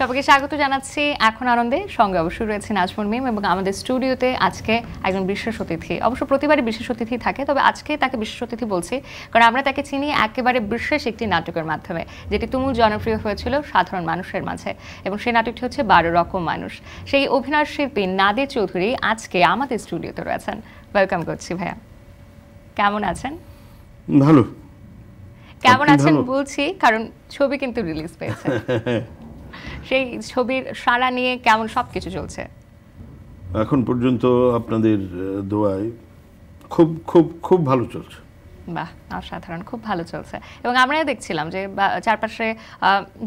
সবাইকে স্বাগত জানাচ্ছি এখন আনন্দে। সঙ্গে অবশ্যই রয়েছে নাজমুল মিম এবং আমাদের স্টুডিওতে আজকে একজন বিশেষ অতিথি। অবশ্য প্রতিবারই বিশেষ অতিথি থাকে, তবে আজকে তাকে বিশেষ অতিথি বলছি কারণ আমরা তাকে চিনি একেবারে বিশেষ একটি নাটকের মাধ্যমে, যেটি তুমুল জনপ্রিয় হয়েছিল সাধারণ মানুষের মাঝে, এবং সেই নাটকটি হচ্ছে 12 রকম মানুষ। সেই অভিনয় শিল্পী নাদির চৌধুরী আজকে আমাদের স্টুডিওতে রয়েছেন। ওয়েলকাম করছি ভাইয়া, কেমন আছেন? ভালো। কেমন আছেন বলছি কারণ ছবি কিন্তু রিলিজ পেয়েছে। সেই ছবির সাড়া নিয়ে কেমন সবকিছু চলছে? এখন পর্যন্ত আপনাদের দোয়ায় খুব খুব খুব ভালো চলছে। বাহ, অসাধারণ, খুব ভালো চলছে। এবং আমরা দেখছিলাম যে চারপাশে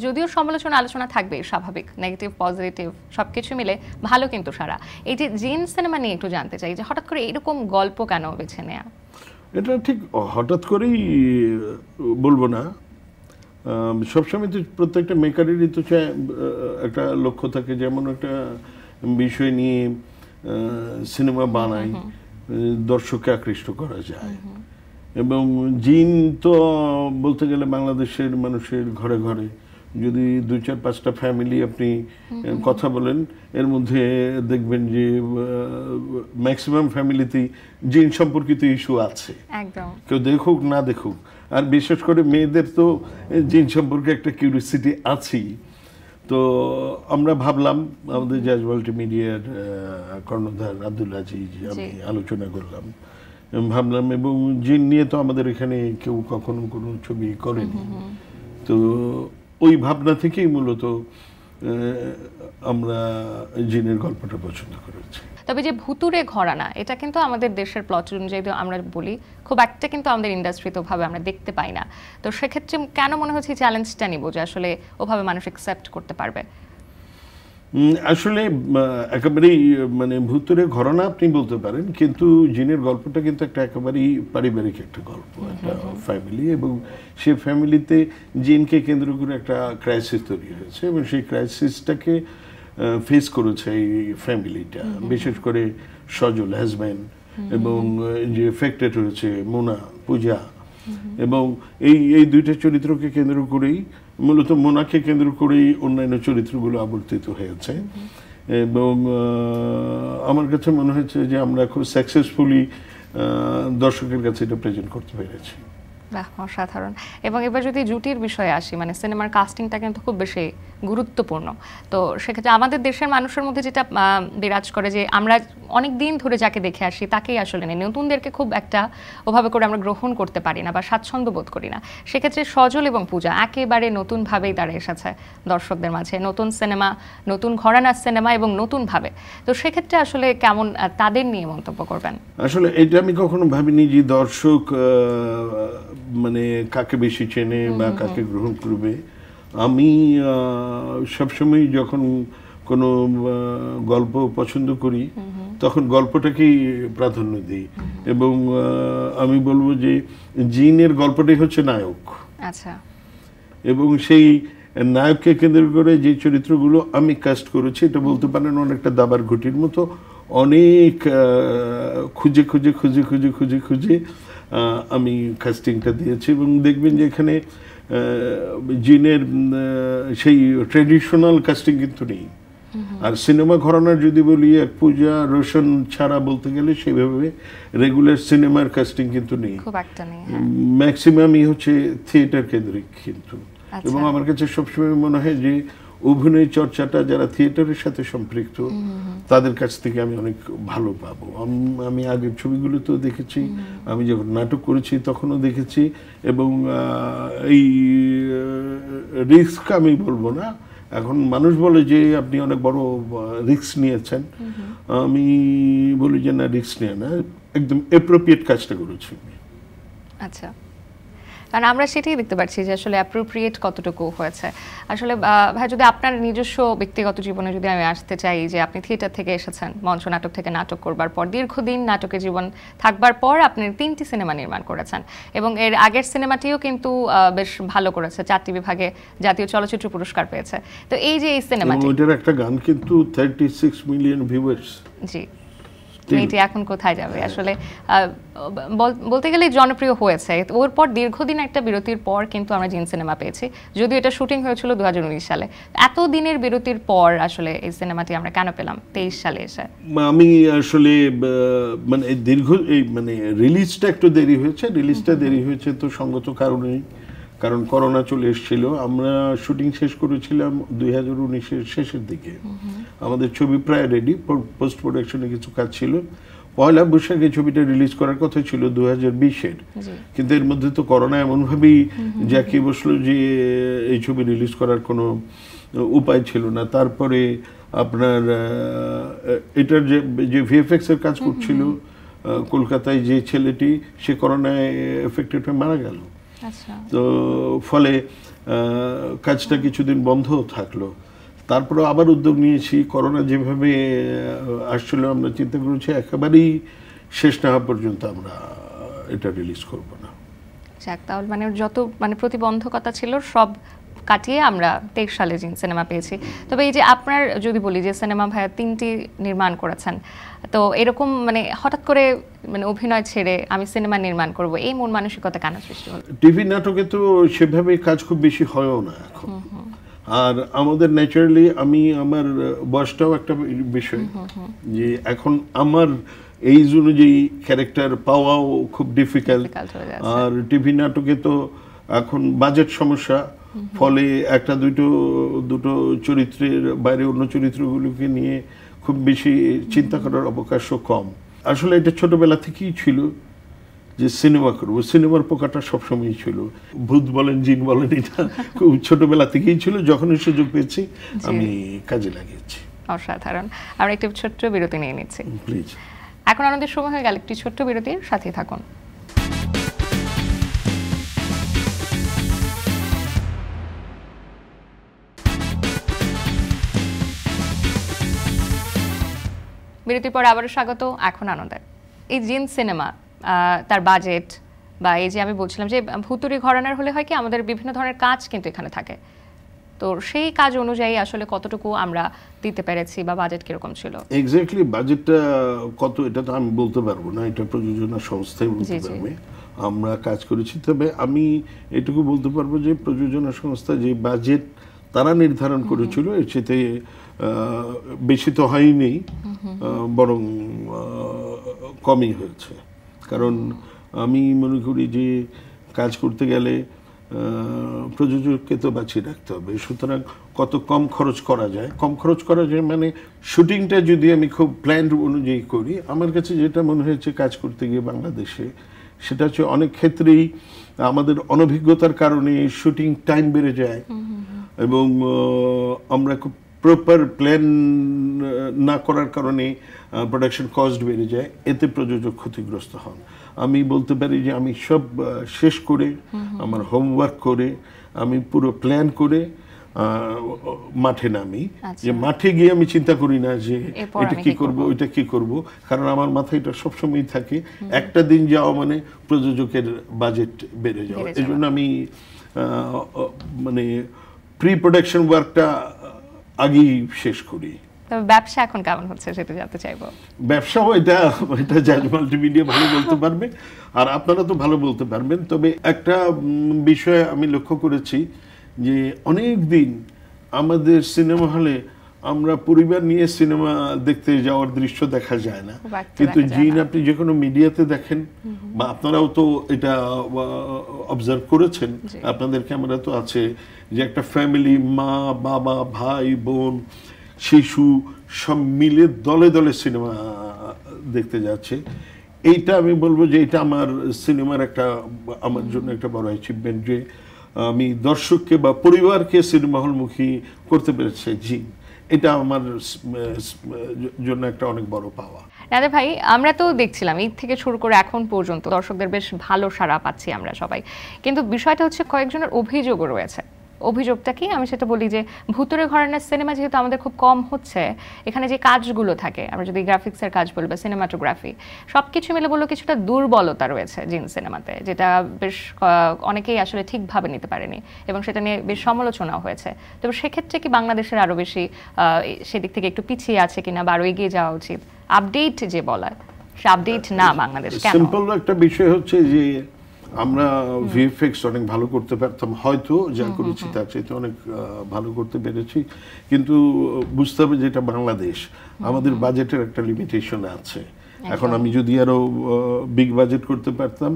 যদিও সমালোচনা আলোচনা থাকবে, স্বাভাবিক, নেগেটিভ পজিটিভ সবকিছু মিলে ভালো কিন্তু সারা। এই যে জিন সিনেমা নিয়ে একটু জানতে চাই যে হঠাৎ করে এরকম গল্প কেন বেছে নেয়া? এটা ঠিক হঠাৎ করেই বলবো না, সবসময় তো প্রত্যেকটা মেকারেরই তো একটা লক্ষ্য থাকে, যেমন একটা বিষয় নিয়ে সিনেমা বানাই দর্শককে আকৃষ্ট করা যায়। এবং জিন তো বলতে গেলে বাংলাদেশের মানুষের ঘরে ঘরে, যদি 2-4-5টা ফ্যামিলি আপনি কথা বলেন, এর মধ্যে দেখবেন যে ম্যাক্সিমাম ফ্যামিলিতেই জিন সম্পর্কিত ইস্যু আছে, কেউ দেখুক না দেখুক। আর বিশেষ করে মেয়েদের তো জিন সম্পর্কে একটা কিউরিওসিটি আছেই। তো আমরা ভাবলাম, আমাদের জাজ মাল্টিমিডিয়ার কর্ণধার আব্দুল আজিজ, আমি আলোচনা করলাম, ভাবলাম, এবং জিন নিয়ে তো আমাদের এখানে কেউ কখনো কোনো ছবি করেনি। তো ওই ভাবনা থেকেই মূলত আমরা জিনের গল্পটা পছন্দ করেছি। তবে যে ভুতুরে ঘরানা, এটা কিন্তু আমাদের দেশের প্লট অনুযায়ী আমরা বলি খুব একটা কিন্তু আমাদের ইন্ডাস্ট্রিতে ওভাবে আমরা দেখতে পাই না। তো সেক্ষেত্রে কেন মনে হচ্ছে চ্যালেঞ্জটা নিব যে আসলে ওভাবে মানুষ অ্যাকসেপ্ট করতে পারবে? আসলে একেবারেই মানে ভুতুরে ঘরানা আপনি বলতে পারেন, কিন্তু জিনের গল্পটা কিন্তু একটা একেবারেই পারিবারিক একটা গল্প, একটা ফ্যামিলি, এবং সেই ফ্যামিলিতে জিনকে কেন্দ্র করে একটা ক্রাইসিস তৈরি হয়েছে, এবং সেই ক্রাইসিসটাকে ফেস করেছে এই ফ্যামিলিটা, বিশেষ করে সজল হাজব্যান্ড, এবং যে এফেক্টেড হয়েছে মোনা, পূজা, এবং এই দুইটা চরিত্রকে কেন্দ্র করেই, মূলত মোনাকে কেন্দ্র করেই অন্যান্য চরিত্রগুলো আবর্তিত হয়েছে। এবং আমার কাছে মনে হয়েছে যে আমরা খুব সাকসেসফুলি দর্শকের কাছে এটা প্রেজেন্ট করতে পেরেছি। বাহ, অসাধারণ। এবং এবার যদি জুটির বিষয়ে আসি, মানে সিনেমার কাস্টিংটা কিন্তু খুব বেশি গুরুত্বপূর্ণ। তো সেক্ষেত্রে আমাদের দেশের মানুষের মধ্যে যেটা বিরাজ করে যে আমরা অনেক দিন ধরে যাকে দেখে আসি তাকেই আসলে নেই, নতুনদেরকে খুব একটা ওভাবে করে আমরা গ্রহণ করতে পারি না বা স্বাচ্ছন্দ্য বোধ করি না। সেক্ষেত্রে সজল এবং পূজা একেবারে নতুনভাবেই তারা এসেছে দর্শকদের মাঝে, নতুন সিনেমা, নতুন ঘরানার সিনেমা এবং নতুনভাবে। তো সেক্ষেত্রে আসলে কেমন তাদের নিয়ে মন্তব্য করবেন? আসলে এটা আমি কখনো ভাবিনি যে দর্শক মানে কাকে বেশি চেনে বা কাকে গ্রহণ করবে। আমি সবসময় যখন কোনো গল্প পছন্দ করি তখন গল্পটাকেই প্রাধান্য দিই, এবং আমি বলবো যে জিনের গল্পটাই হচ্ছে নায়ক। আচ্ছা। এবং সেই নায়ককে কেন্দ্র করে যে চরিত্রগুলো আমি কাস্ট করেছি, এটা বলতে পারেন অনেকটা দাবার ঘটির মতো, অনেক খুঁজে খুঁজে খুঁজে খুঁজে খুঁজে খুঁজে আমি কাস্টিংটা দিয়েছি। এবং দেখবেন যে এখানে জিনের সেই ট্রেডিশনাল কাস্টিং কিন্তু নেই। আর সিনেমা ঘরানার যদি বলি, এক পূজা রোশন ছাড়া বলতে গেলে সেভাবে রেগুলার সিনেমার কাস্টিং কিন্তু নেই, ম্যাক্সিমামই হচ্ছে থিয়েটার কেন্দ্রিক কিন্তু। এবং আমার কাছে সবসময় মনে হয় যে অভিনয় চর্চাটা যারা থিয়েটারের সাথে সম্পৃক্ত তাদের কাছ থেকে আমি অনেক ভালো পাবো। আমি আগের ছবিগুলোতেও দেখেছি, আমি যখন নাটক করেছি তখনও দেখেছি, এবং এই রিস্ক আমি বলবো না, এখন মানুষ বলে যে আপনি অনেক বড় রিস্ক নিয়েছেন, আমি বলি যে না, রিস্ক নিয়ে না, একদম অ্যাপ্রোপ্রিয়েট কাজটা করেছি। আচ্ছা, কারণ আমরা সেটাই দেখতে পাচ্ছি যে আসলে অ্যাপ্রোপ্রিয়েট কতটুকু হয়েছে। আসলে ভাই, যদি আপনার নিজস্ব ব্যক্তিগত জীবনে যদি আমি আসতে চাই, যে আপনি থিয়েটার থেকে এসেছেন, মঞ্চ নাটক থেকে নাটক করবার পর দীর্ঘদিন নাটকের জীবন থাকবার পর আপনি 3টি সিনেমা নির্মাণ করেছেন, এবং এর আগের সিনেমাটিও কিন্তু বেশ ভালো করেছে, 4টি বিভাগে জাতীয় চলচ্চিত্র পুরস্কার পেয়েছে। তো এই যে এই সিনেমাটি, ওইটার একটা গান কিন্তু 36 মিলিয়ন ভিউয়ার্স। জি, মেয়েটি এখন কোথায় যাবে আসলে বলতে গেলে জনপ্রিয় হয়েছে। ওর পর দীর্ঘদিন একটা বিরতির পর কিন্তু আমরা জিন সিনেমা পেয়েছি, যদিও এটা শুটিং হয়েছিল 2019 সালে। এত দিনের বিরতির পর আসলে এই সিনেমাটি আমরা কেন পেলাম 23 সালে এসে? আমি আসলে মানে মানে রিলিজটা একটু দেরি হয়েছে। রিলিজটা দেরি হয়েছে তো সঙ্গত কারণেই, কারণ করোনা চলে এসেছিল। আমরা শুটিং শেষ করেছিলাম 2019-এর শেষের দিকে। আমাদের ছবি প্রায় রেডি, পোস্ট প্রোডাকশনে কিছু কাজ ছিল। পয়লা বৈশাখে ছবিটা রিলিজ করার কথা ছিল 2020-এর, কিন্তু এর মধ্যে তো করোনা এমনভাবেই জাঁকিয়ে বসলো যে এই ছবি রিলিজ করার কোনো উপায় ছিল না। তারপরে আপনার এটার যে ভিএফএক্স এর কাজ করছিল কলকাতায় যে ছেলেটি, সে করোনায় এফেক্টেড হয়ে মারা গেল। তো ফলে কাজটা কিছুদিন বন্ধ থাকলো। তারপরে আবার উদ্যোগ নিয়েছি। করোনা যেভাবে আসছিল আমরা চিন্তা করেছি একেবারেই শেষ না হওয়া পর্যন্ত আমরা এটা রিলিজ করব না। তাহলে মানে যত মানে প্রতিবন্ধকতা ছিল সব কাটিয়ে আমরা 23 সালে জিন সিনেমা পেয়েছি। তবে এই যে আপনার যদি বলি যে সিনেমা ভাইয়া 3টি নির্মাণ করেছেন, তো এরকম মানে হঠাৎ করে মানে অভিনয় ছেড়ে আমি সিনেমা নির্মাণ করব, এই মন মানসিকতা কেন সৃষ্টি হলো? টিভি নাটকে তো সেভাবে কাজ খুব বেশি হয়ও না এখন। আর আমাদের ন্যাচারালি আমার বয়সটাও একটা বিষয়, যে এখন আমার এই অনুযায়ী ক্যারেক্টার পাওয়াও খুব ডিফিকাল্ট। আর টিভি নাটকে তো এখন বাজেট সমস্যা, ফলে একটা দুটো চরিত্রের বাইরে অন্য চরিত্রগুলোকে নিয়ে খুব বেশি চিন্তা করার অবকাশও কম। আসলে এটা ছোটবেলা থেকেই ছিল যে সিনেমা করব, সিনেমার পোকাটা সবসময়ই ছিল। ভূত বলেন জিন বলেন, এটা খুব ছোটবেলা থেকেই ছিল। যখনই সুযোগ পেয়েছি আমি কাজে লাগিয়েছি। অসাধারণ। আমরা একটি ছোট্ট বিরতি নিয়ে নিচ্ছি প্লিজ। এখন আমাদের সময় হয়ে গেল একটি ছোট্ট বিরতির, সাথে থাকুন। বিরতির পর আবারও স্বাগত। এখন আনন্দের এই জিন সিনেমা, তার বাজেট বা এই যে আমি বলছিলাম যে ভুতুড়ি ঘরানার হলে হয় কি আমাদের বিভিন্ন ধরনের কাজ কিন্তু এখানে থাকে, তো সেই কাজ অনুযায়ী আসলে কতটুকু আমরা দিতে পেরেছি বা বাজেট কিরকম ছিল? এক্স্যাক্টলি বাজেটটা কত এটা তো আমি বলতে পারবো না, এটা প্রযোজনা সংস্থাই বলতে পারবে। আমরা কাজ করেছি, তবে আমি এটুকু বলতে পারবো যে প্রযোজনা সংস্থা যে বাজেট তারা নির্ধারণ করেছিল এর চেয়ে বেশি তো হয়নি, বরং কমই হয়েছে। কারণ আমি মনে করি যে কাজ করতে গেলে প্রযোজককে তো বাঁচিয়ে রাখতে হবে, সুতরাং কত কম খরচ করা যায়। কম খরচ করা যায় মানে শুটিংটা যদি আমি খুব প্ল্যান অনুযায়ী করি, আমার কাছে যেটা মনে হয়েছে কাজ করতে গিয়ে বাংলাদেশে, সেটা হচ্ছে অনেক ক্ষেত্রেই আমাদের অনভিজ্ঞতার কারণে শুটিং টাইম বেড়ে যায় এবং আমরা খুব প্রপার প্ল্যান না করার কারণে প্রোডাকশন কস্ট বেড়ে যায়, এতে প্রযোজক ক্ষতিগ্রস্ত হন। আমি বলতে পারি যে আমি সব শেষ করে আমার হোমওয়ার্ক করে আমি পুরো প্ল্যান করে মাঠে নামি। যে মাঠে গিয়ে আমি চিন্তা করি না যে এটা কি করব ওইটা কি করব, কারণ আমার মাথায় এটা সবসময় থাকে একটা দিন যাওয়া মানে প্রযোজকের বাজেট বেড়ে যাওয়া। এই জন্য আমি মানে প্রি প্রোডাকশন ওয়ার্কটা আগেই শেষ করি। তবে ব্যবসা এখন কেমন হচ্ছে সেটা জানতে চাইবো। ব্যবসাও এটা জাজ মাল্টিমিডিয়া ভালো বলতে পারবে, আর আপনারা তো ভালো বলতে পারবেন। তবে একটা বিষয় আমি লক্ষ্য করেছি যে অনেক দিন আমাদের সিনেমা হলে আমরা পরিবার নিয়ে সিনেমা দেখতে যাওয়ার দৃশ্য দেখা যায় না, কিন্তু জিন আপনি যে কোনো মিডিয়াতে দেখেন বা আপনারাও তো এটা অবজার্ভ করেছেন, আপনাদের ক্যামেরা তো আছে, যে একটা ফ্যামিলি মা বাবা ভাই বোন শিশু সব মিলে দলে দলে সিনেমা দেখতে যাচ্ছে। এইটা আমি বলবো যে এটা আমার সিনেমার আমার জন্য একটা বড় অ্যাচিভমেন্ট, যে আমি দর্শককে বা পরিবারকে সিনেমা হলমুখী করতে পেরেছি। জি, এটা আমার জন্য একটা অনেক বড় পাওয়া। রাজা ভাই, আমরা তো দেখছিলাম ঈদ থেকে শুরু করে এখন পর্যন্ত দর্শকদের বেশ ভালো সাড়া পাচ্ছি আমরা সবাই, কিন্তু বিষয়টা হচ্ছে কয়েকজনের অভিযোগও রয়েছে অভিযোগটা কি, আমি সেটা বলি যে ভুতুড়ে ঘরানার সিনেমা যেহেতু আমাদের খুব কম হচ্ছে, এখানে যে কাজগুলো থাকে, আমরা যদি গ্রাফিক্সের কাজ বলি বা সিনেমাটোগ্রাফি, সব কিছু মিলে বললো কিছুটা দুর্বলতা রয়েছে জিন সিনেমাতে, যেটা বেশ অনেকেই আসলে ঠিকভাবে নিতে পারেনি এবং সেটা নিয়ে বেশ সমালোচনাও হয়েছে। তবে সেক্ষেত্রে কি বাংলাদেশের আরও বেশি সেদিক থেকে একটু পিছিয়ে আছে কিনা বা আরও এগিয়ে যাওয়া উচিত? আপডেট যে বলার, সে আপডেট না বাংলাদেশ কেন? সিম্পল একটা বিষয় হচ্ছে যে আমরা ভিএফএক্স অনেক ভালো করতে পারতাম, হয়তো যা করেছি তার চাইতে অনেক ভালো করতে পেরেছি, কিন্তু বুঝতে হবে যে এটা বাংলাদেশ, আমাদের বাজেটের একটা লিমিটেশন আছে। এখন আমি যদি আরো বিগ বাজেট করতে পারতাম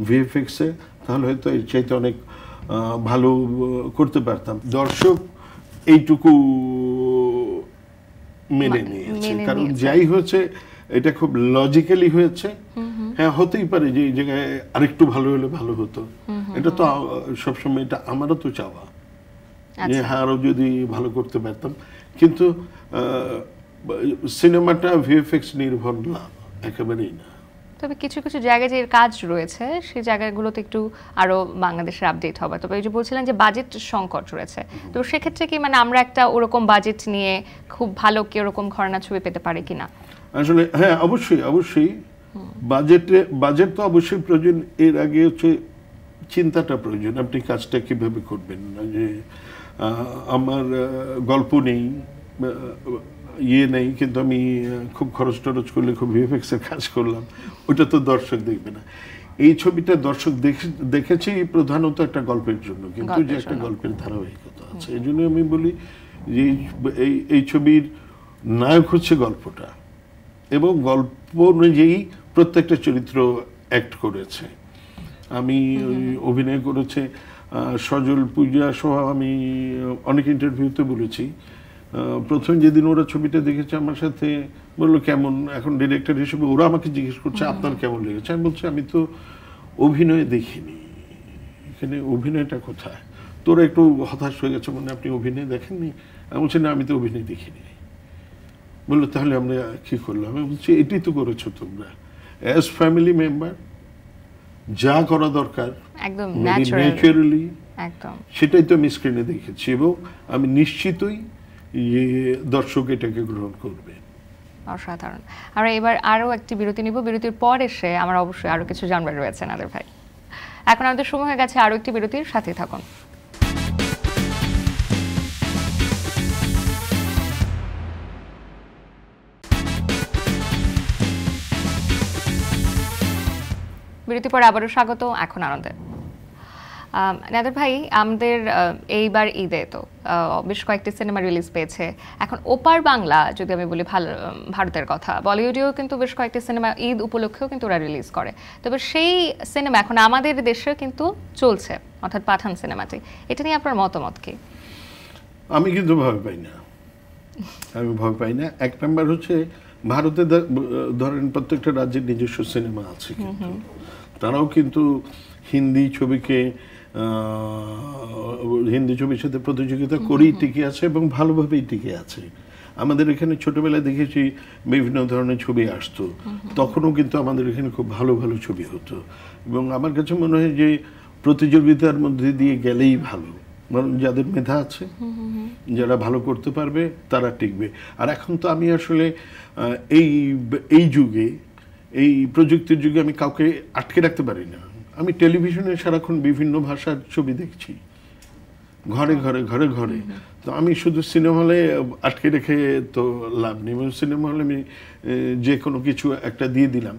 ভিএফএক্স এ, তাহলে হয়তো এর চাইতে অনেক ভালো করতে পারতাম। দর্শক এইটুকু মেনে নিয়েছে, কারণ যাই হয়েছে এটা খুব লজিক্যালি হয়েছে। হ্যাঁ, হতেই পারে যে এই জায়গায় আরেকটু ভালো হলে ভালো হতো, এটা তো সবসময়, এটা আমারও তো চাওয়া যে হ্যাঁ আরো যদি ভালো করতে পারতাম, কিন্তু সিনেমাটা ভিএফএক্স নির্ভর না, একেবারেই না। তবে কিছু কিছু জায়গায় যে কাজ রয়েছে সেই জায়গাগুলোতে একটু আরো বাংলাদেশের আপডেট হবে। তবে এই যে বলছিলেন যে বাজেট সংকট রয়েছে, তো সেক্ষেত্রে কি মানে আমরা একটা ওরকম বাজেট নিয়ে খুব ভালো কি ওরকম ঘরানা ছবি পেতে পারি কিনা? আসলে হ্যাঁ, অবশ্যই বাজেট তো অবশ্যই প্রয়োজন। এর আগে হচ্ছে চিন্তাটা প্রয়োজন, আপনি কাজটা কিভাবে করবেন। না যে আমার গল্প নেই, ইয়ে নেই, কিন্তু আমি খুব খরচ টরচ করলে খুব ভিএফএক্স এর কাজ করলাম, ওটা তো দর্শক দেখবে না। এই ছবিটা দর্শক দেখেছে প্রধানত একটা গল্পের জন্য, কিন্তু যে একটা গল্পের ধারাবাহিকতা আছে। এই জন্য আমি বলি যে এই ছবির নায়ক হচ্ছে গল্পটা, এবং গল্প অনুযায়ী প্রত্যেকটা চরিত্র অ্যাক্ট করেছে। আমি অভিনয় করেছে সজল, পূজা সহ। আমি অনেক ইন্টারভিউতে বলেছি, প্রথম যেদিন ওরা ছবিটা দেখেছে আমার সাথে বললো কেমন, এখন ডিরেক্টর হিসেবে ওরা আমাকে জিজ্ঞেস করছে আপনার কেমন লেগেছে। আমি বলছি আমি তো অভিনয় দেখিনি, এখানে অভিনয়টা কোথায়? তোরা একটু হতাশ হয়ে গেছে, মানে আপনি অভিনয় দেখেননি? আমি বলছি না, আমি তো অভিনয় দেখিনি। বললো তাহলে আমরা কি করলাম? আমি বলছি এটাই তো করেছো তোমরা, অ্যাজ ফ্যামিলি মেম্বার যা করা দরকার একদম ন্যাচারালি, একদম সেটাই তো আমি স্ক্রিনে দেখেছি, এবং আমি নিশ্চিতই দর্শক এটাকে গ্রহণ করবে। অসাধারণ। আমরা এবার আরো একটি বিরতি নিব, বিরতির পর এসে আমার অবশ্যই আরো কিছু জানবার রয়েছে নাদের ভাই। এখন আমাদের সময় হয়ে গেছে আরো একটি বিরতির, সাথে থাকুন। বিরতি পর আবারও স্বাগত। এখন আনন্দের নাদের ভাই, আমাদের এইবার ঈদে তো বেশ কয়েকটি সিনেমা রিলিজ পেয়েছে। এখন ওপার বাংলা যদি আমি বলি, ভারতের কথা, বলিউডেও কিন্তু বেশ কয়েকটি সিনেমা ঈদ উপলক্ষেও কিন্তু ওরা রিলিজ করে। তবে সেই সিনেমা এখন আমাদের দেশে কিন্তু চলছে, অর্থাৎ পাঠান সিনেমাটি। এটা নিয়ে আপনার মতামত কি? আমি কিন্তু ভয় পাই না। এক নাম্বার হচ্ছে ভারতে ধরেন প্রত্যেকটা রাজ্যের নিজস্ব সিনেমা আছে, কিন্তু তারাও কিন্তু হিন্দি ছবির সাথে প্রতিযোগিতা করেই টিকে আছে, এবং ভালোভাবেই টিকে আছে। আমাদের এখানে ছোটবেলায় দেখেছি বিভিন্ন ধরনের ছবি আসতো, তখনও কিন্তু আমাদের এখানে খুব ভালো ভালো ছবি হতো, এবং আমার কাছে মনে হয় যে প্রতিযোগিতার মধ্যে দিয়ে গেলেই ভালো, কারণ যাদের মেধা আছে, যারা ভালো করতে পারবে তারা টিকবে। আর এখন তো আমি আসলে এই যুগে, এই প্রযুক্তির যুগে আমি কাউকে আটকে রাখতে পারি না। আমি টেলিভিশনে সারাক্ষণ বিভিন্ন ভাষার ছবি দেখছি, ঘরে ঘরে ঘরে ঘরে। তো আমি শুধু সিনেমা হলে আটকে রেখে তো লাভ নেই। সিনেমা হলে আমি যে কোনো কিছু একটা দিয়ে দিলাম,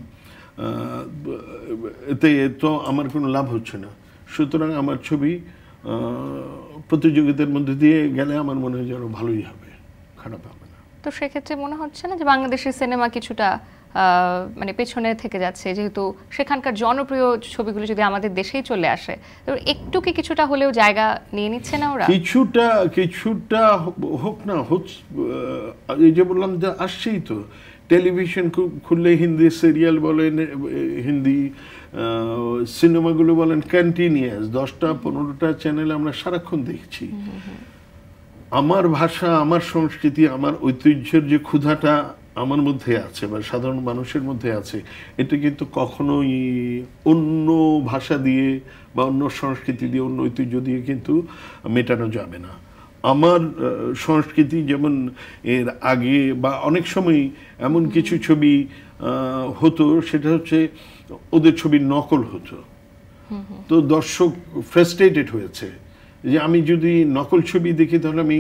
এতে তো আমার কোনো লাভ হচ্ছে না। সুতরাং আমার ছবি প্রতিযোগিতার মধ্যে দিয়ে গেলে আমার মনে হয় যেন ভালোই হবে, খারাপ হবে না। তো সেক্ষেত্রে মনে হচ্ছে না যে বাংলাদেশের সিনেমা কিছুটা মানে পেছনে থেকে যাচ্ছে, যেহেতু সেখানকার জনপ্রিয় ছবিগুলো যদি আমাদের দেশেই চলে আসে, তো একটু কি কিছুটা হলেও জায়গা নিয়ে নিচ্ছে না ওরা? কিছুটা হোক না, এই যে বললাম যে আসছেই তো, টেলিভিশন খুললে হিন্দি সিরিয়াল বলেন, হিন্দি সিনেমাগুলো বলেন, কন্টিনিউয়াস 10টা-15টা চ্যানেল আমরা সারাক্ষণ দেখছি। আমার ভাষা, আমার সংস্কৃতি, আমার ঐতিহ্যের যে ক্ষুধাটা আমার মধ্যে আছে বা সাধারণ মানুষের মধ্যে আছে, এটা কিন্তু কখনোই অন্য ভাষা দিয়ে বা অন্য সংস্কৃতি দিয়ে, অন্য ঐতিহ্য দিয়ে কিন্তু মেটানো যাবে না। আমার সংস্কৃতি যেমন এর আগে বা অনেক সময় এমন কিছু ছবি হতো, সেটা হচ্ছে ওদের ছবির নকল হতো। তো দর্শক ফ্রাস্ট্রেটেড হয়েছে যে আমি যদি নকল ছবি দেখি তাহলে আমি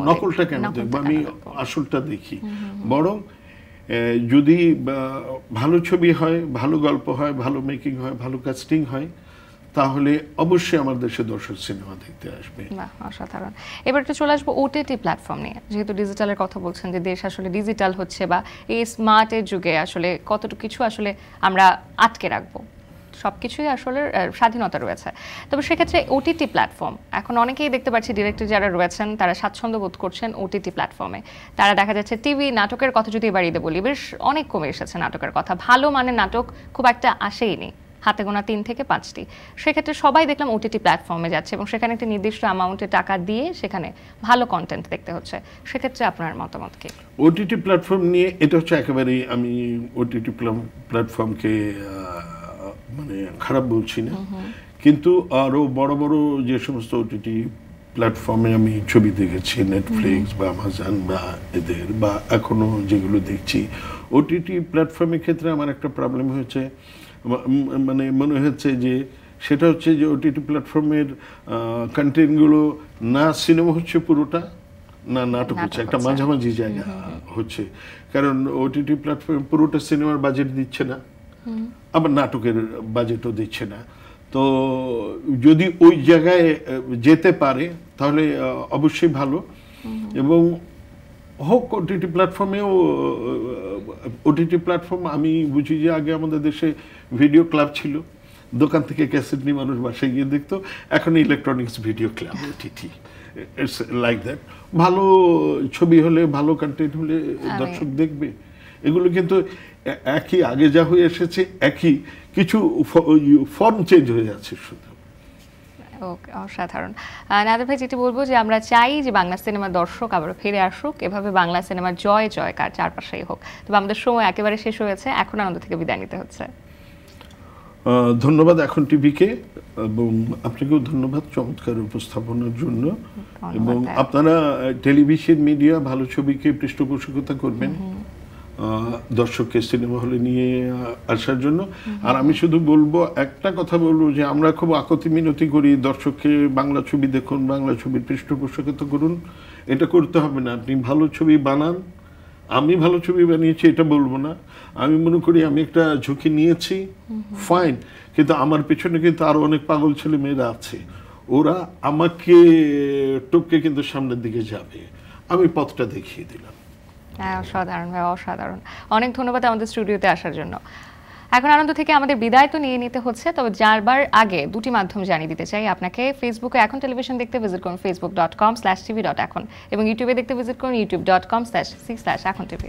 নকলটা কেন দেখবো, আমি আসলটা দেখি। বরং যদি ভালো ছবি হয়, ভালো গল্প হয়, ভালো মেকিং হয়, ভালো কাস্টিং হয়, তাহলে অবশ্যই আমার দেশে দর্শক সিনেমা দেখতে আসবে। অসাধারণ। এবার একটু চলে আসবো ওটিটি প্ল্যাটফর্ম নিয়ে। যেহেতু ডিজিটালের কথা বলছেন, যে দেশ আসলে ডিজিটাল হচ্ছে বা এই স্মার্টের যুগে আসলে কতটুকু কিছু আসলে আমরা আটকে রাখবো, সব কিছুই আসলে স্বাধীনতা রয়েছে। তবে সেক্ষেত্রে ওটিটি প্ল্যাটফর্ম এখন অনেকেই দেখতে পাচ্ছি, ডিরেক্টর যারা রয়েছেন তারা স্বাচ্ছন্দ্য বোধ করছেন ওটিটি প্ল্যাটফর্মে। তারা দেখা যাচ্ছে টিভি নাটকের কথা যদি এবার ঈদে বলি, বেশ অনেক কমে এসেছে নাটকের কথা, ভালো মানের নাটক খুব একটা আসেইনি, হাতে গোনা 3 থেকে 5টি। সেক্ষেত্রে সবাই দেখলাম ওটিটি প্ল্যাটফর্মে যাচ্ছে এবং সেখানে একটি নির্দিষ্ট অ্যামাউন্টে টাকা দিয়ে সেখানে ভালো কন্টেন্ট দেখতে হচ্ছে। সেক্ষেত্রে আপনার মতামত কি? ওটিটি প্ল্যাটফর্ম নিয়ে এটা হচ্ছে একেবারেই, আমি ওটিটি প্ল্যাটফর্মকে মানে খারাপ বলছি না, কিন্তু আরো বড় বড় যে সমস্ত ওটিটি প্ল্যাটফর্মে আমি ছবি দেখেছি, নেটফ্লিক্স বা অ্যামাজন বা এদের, বা এখনো যেগুলো দেখছি ওটিটি প্ল্যাটফর্মের ক্ষেত্রে আমার একটা প্রবলেম হয়েছে, মানে মনে হচ্ছে যে সেটা হচ্ছে যে ওটিটি প্ল্যাটফর্মের কন্টেন্টগুলো না সিনেমা হচ্ছে পুরোটা, না নাটক হচ্ছে, একটা মাঝামাঝি জায়গা হচ্ছে। কারণ ওটিটি প্ল্যাটফর্ম পুরোটা সিনেমার বাজেট দিচ্ছে না, আবার নাটকের বাজেটও দিচ্ছে না। তো যদি ওই জায়গায় যেতে পারে তাহলে অবশ্যই ভালো। এবং হোক ওটিটি প্ল্যাটফর্মেও, ওটিটি প্ল্যাটফর্ম আমি বুঝি যে আগে আমাদের দেশে ভিডিও ক্লাব ছিল, দোকান থেকে ক্যাসেট নিয়ে মানুষ বাসায় গিয়ে দেখতো, এখন electronics video club, OTT, it's like that. ভালো ছবি হলে, ভালো কন্টেন্ট হলে দর্শক দেখবে। এগুলো কিন্তু একই, আগে যা হয়ে এসেছে একই, কিছু ফর্ম চেঞ্জ হয়ে যাচ্ছে শুধু। ওকে, অসাধারণ। নাদের ভাই, যেটি বলবো যে আমরা চাই যে বাংলা সিনেমার দর্শক আবার ফিরে আসুক, এভাবে বাংলা সিনেমার জয় জয়কার চারপাশেই হোক। তবে আমাদের সময় একেবারে শেষ হয়েছে, এখন আনন্দ থেকে বিদায় নিতে হচ্ছে। ধন্যবাদ এখন টিভিকে, এবং আপনাকেও ধন্যবাদ চমৎকার উপস্থাপনার জন্য। এবং আপনারা টেলিভিশন মিডিয়া ভালো ছবিকে পৃষ্ঠপোষকতা করবেন, দর্শককে সিনেমা হলে নিয়ে আসার জন্য। আর আমি শুধু বলবো, একটা কথা বলবো, যে আমরা খুব আকতি মিনতি করি দর্শককে বাংলা ছবি দেখুন, বাংলা ছবির পৃষ্ঠপোষকতা করুন। এটা করতে হবে না। আপনি ভালো ছবি বানান, আমি ভালো ছবি বানিয়েছি এটা বলবো না। আমি মনে করি আমি একটা ঝুঁকি নিয়েছি, ফাইন, কিন্তু আমার পেছনে কিন্তু আরো অনেক পাগল ছেলে মেয়েরা আছে, ওরা আমাকে টপকে কিন্তু সামনের দিকে যাবে। আমি পথটা দেখিয়ে দিলাম। অসাধারণ ভাই, অসাধারণ। অনেক ধন্যবাদ আমাদের স্টুডিওতে আসার জন্য। এখন আনন্দ থেকে আমাদের বিদায় তো নিয়ে নিতে হচ্ছে, তবে যাবার আগে দুটি মাধ্যম জানিয়ে দিতে চাই আপনাকে। ফেসবুকে এখন টেলিভিশন দেখতে ভিজিট করুন facebook.com/tv.এখন, এবং ইউটিউবে দেখতে ভিজিট করুন youtube.com/c/echontv।